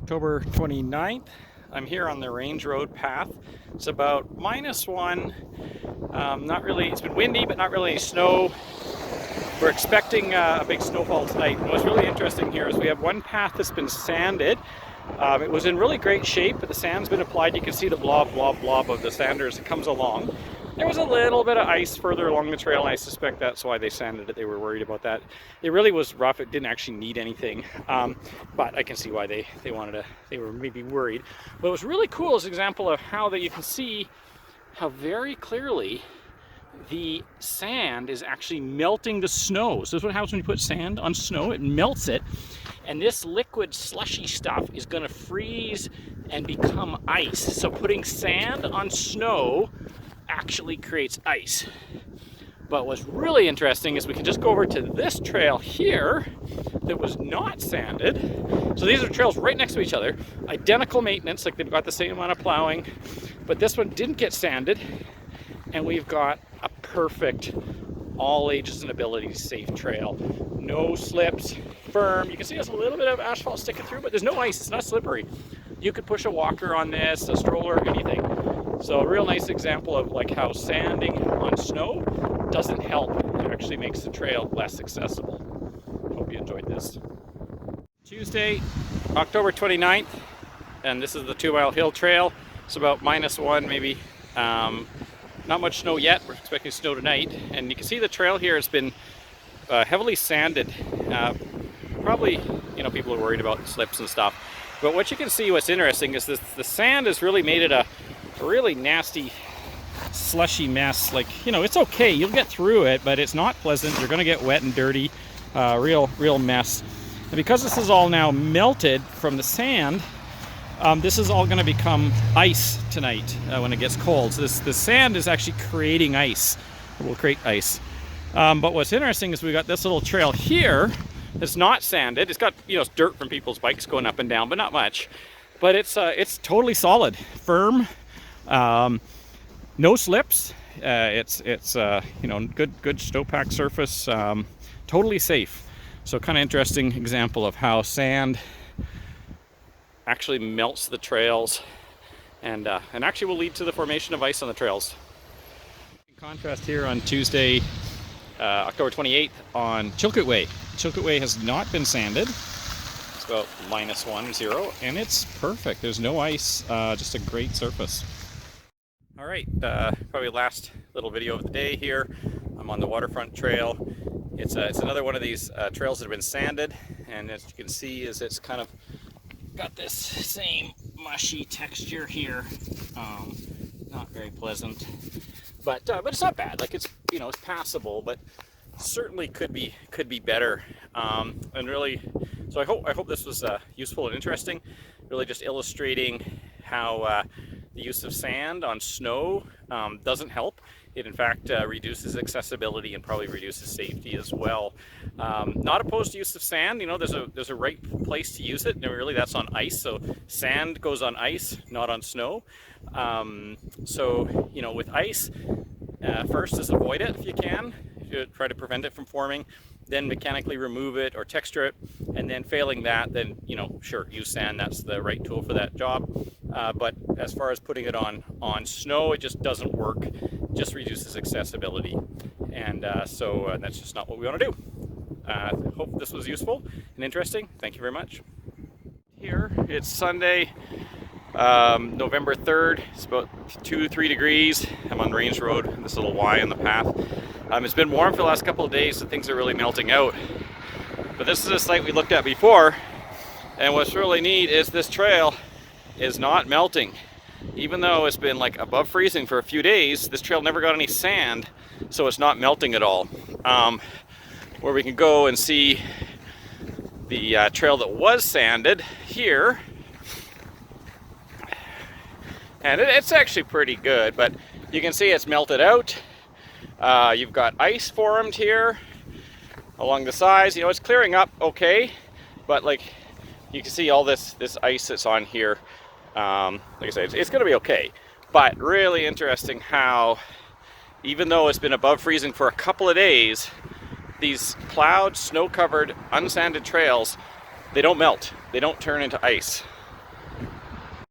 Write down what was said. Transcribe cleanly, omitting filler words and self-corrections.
October 29th. I'm here on the Range Road path. It's about -1. Not really, it's been windy, but not really any snow. We're expecting a big snowfall tonight. And what's really interesting here is we have one path that's been sanded. It was in really great shape, but the sand's been applied. You can see the blob of the sander as it comes along. There was a little bit of ice further along the trail, and I suspect that's why they sanded it. They were worried about that. It really was rough. It didn't actually need anything, but I can see why they were maybe worried. But it was really cool as an example of how that you can see how very clearly the sand is actually melting the snow. So this is what happens when you put sand on snow. It melts it, and this liquid slushy stuff is going to freeze and become ice. So putting sand on snow actually creates ice. But what's really interesting is we can just go over to this trail here that was not sanded. So these are trails right next to each other, identical maintenance, like they've got the same amount of plowing, but this one didn't get sanded, and we've got a perfect all ages and abilities safe trail. No slips, firm. You can see there's a little bit of asphalt sticking through, but there's no ice. It's not slippery. You could push a walker on this, a stroller, anything. So a real nice example of like how sanding on snow doesn't help. It actually makes the trail less accessible. Hope you enjoyed this. Tuesday, October 29th, and this is the 2 Mile Hill Trail. It's about -1 maybe. Not much snow yet. We're expecting snow tonight, and you can see the trail here has been heavily sanded. Probably, you know, people are worried about slips and stuff. But what you can see, what's interesting is this: the sand has really made it a really nasty, slushy mess. Like, you know, it's okay, you'll get through it, but it's not pleasant. You're going to get wet and dirty. Real mess. And because this is all now melted from the sand, this is all going to become ice tonight when it gets cold. So the sand is actually creating ice. It will create ice. But what's interesting is we got this little trail here that's not sanded. It's got, you know, dirt from people's bikes going up and down, but not much. But it's totally solid, firm, no slips. It's you know, good snowpack surface, totally safe. So kind of interesting example of how sand actually melts the trails and actually will lead to the formation of ice on the trails. In contrast here on Tuesday, October 28th on Chilkoot Way. Chilkoot Way has not been sanded. It's about -1, 0, and it's perfect. There's no ice, just a great surface. All right, probably last little video of the day here. I'm on the Waterfront Trail. It's another one of these trails that have been sanded, and as you can see, is it's kind of got this same mushy texture here. Not very pleasant, but it's not bad. Like, it's, you know, it's passable, but certainly could be better. And really, so I hope this was useful and interesting. Really just illustrating how the use of sand on snow doesn't help. It in fact reduces accessibility and probably reduces safety as well. Not opposed to use of sand. You know, there's a right place to use it, and really that's on ice. So sand goes on ice, not on snow. So, you know, with ice, first is avoid it if you can. If you try to prevent it from forming, then mechanically remove it or texture it, and then failing that, then, you know, sure, use sand. That's the right tool for that job. But as far as putting it on snow, it just doesn't work. It just reduces accessibility, and so that's just not what we want to do. Hope this was useful and interesting. Thank you very much. Here it's Sunday, November 3rd. It's about 2-3 degrees. I'm on Range Road, this little Y on the path. It's been warm for the last couple of days, so things are really melting out. But this is a site we looked at before, and what's really neat is this trail is not melting. Even though it's been like above freezing for a few days, this trail never got any sand, so it's not melting at all. Where we can go and see the trail that was sanded here, and it's actually pretty good, but you can see it's melted out. You've got ice formed here along the sides. You know, it's clearing up okay, but like you can see all this ice that's on here. Like I said, it's going to be okay, but really interesting how, even though it's been above freezing for a couple of days, these plowed, snow-covered, unsanded trails, they don't melt. They don't turn into ice.